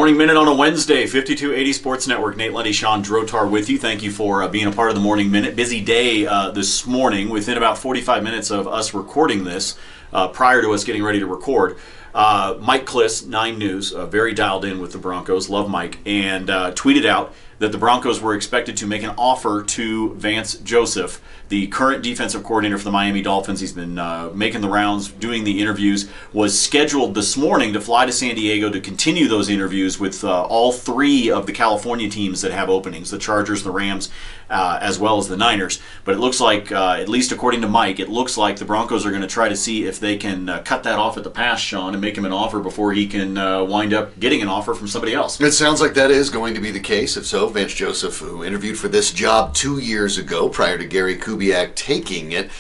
Morning Minute on a Wednesday, 5280 Sports Network. Nate Lundy, Shawn Drotar with you. Thank you for being a part of the Morning Minute. Busy day this morning. Within about 45 minutes of us recording this, prior to us getting ready to record, Mike Kliss, 9 News, very dialed in with the Broncos, love Mike, and tweeted out that the Broncos were expected to make an offer to Vance Joseph, the current defensive coordinator for the Miami Dolphins. He's been making the rounds, doing the interviews, was scheduled this morning to fly to San Diego to continue those interviews with all 3 of the California teams that have openings, the Chargers, the Rams, as well as the Niners. But it looks like, at least according to Mike, it looks like the Broncos are going to try to see if they can cut that off at the pass, Shawn, and make him an offer before he can wind up getting an offer from somebody else. It sounds like that is going to be the case. If so, Vance Joseph, who interviewed for this job 2 years ago prior to Gary Kubiak taking it,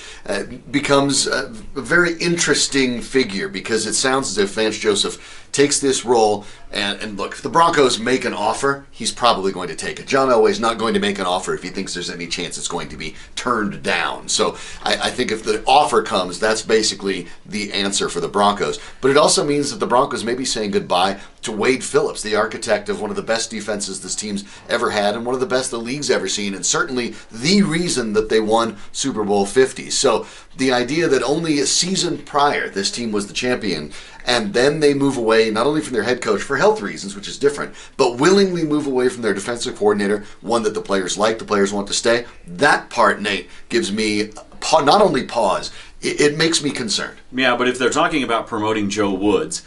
becomes a very interesting figure, because it sounds as if Vance Joseph takes this role, and look, if the Broncos make an offer, he's probably going to take it. John Elway's not going to make an offer if he thinks there's any chance it's going to be turned down. So I think if the offer comes, that's basically the answer for the Broncos. But it also means that the Broncos may be saying goodbye to Wade Phillips, the architect of one of the best defenses this team's ever had and one of the best the league's ever seen, and certainly the reason that they won Super Bowl 50. So the idea that only a season prior this team was the champion, and then they move away not only from their head coach for health reasons, which is different, but willingly move away from their defensive coordinator, one that the players like, the players want to stay. That part, Nate, gives me not only pause, it makes me concerned. Yeah, but if they're talking about promoting Joe Woods,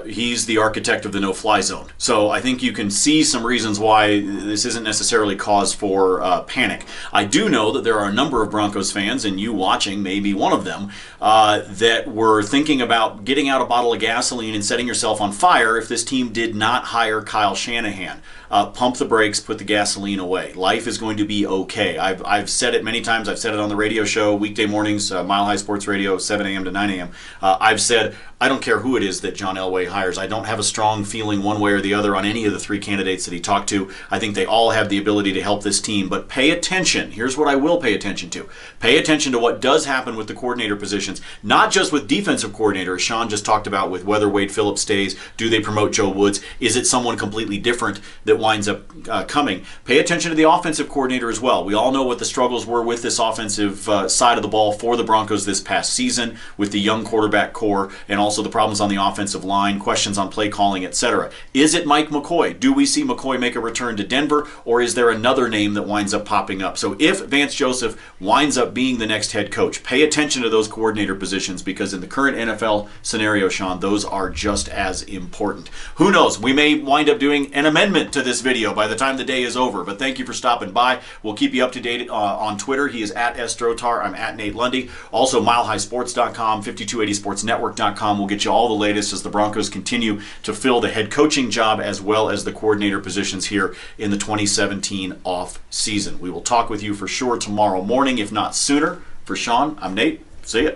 he's the architect of the no-fly zone. So I think you can see some reasons why this isn't necessarily cause for panic. I do know that there are a number of Broncos fans, and you watching may be one of them, that were thinking about getting out a bottle of gasoline and setting yourself on fire if this team did not hire Kyle Shanahan. Pump the brakes, put the gasoline away. Life is going to be okay. I've said it many times. I've said it on the radio show, weekday mornings, Mile High Sports Radio, 7 a.m. to 9 a.m. I've said, I don't care who it is that John Elway hires. I don't have a strong feeling one way or the other on any of the 3 candidates that he talked to. I think they all have the ability to help this team. But pay attention. Here's what I will pay attention to. Pay attention to what does happen with the coordinator positions, not just with defensive coordinator, as Shawn just talked about, with whether Wade Phillips stays. Do they promote Joe Woods? Is it someone completely different that winds up coming? Pay attention to the offensive coordinator as well. We all know what the struggles were with this offensive side of the ball for the Broncos this past season, with the young quarterback core and also the problems on the offensive line, questions on play calling, etc. Is it Mike McCoy? Do we see McCoy make a return to Denver, or is there another name that winds up popping up? So if Vance Joseph winds up being the next head coach, pay attention to those coordinator positions, because in the current NFL scenario, Shawn, those are just as important. Who knows? We may wind up doing an amendment to this video by the time the day is over, but thank you for stopping by. We'll keep you up to date on Twitter. He is at @SDrotar. I'm at Nate Lundy. Also, milehighsports.com, 5280sportsnetwork.com will get you all the latest as the Broncos continue to fill the head coaching job as well as the coordinator positions here in the 2017 off season. We will talk with you for sure tomorrow morning, if not sooner. For Shawn, I'm Nate. See ya.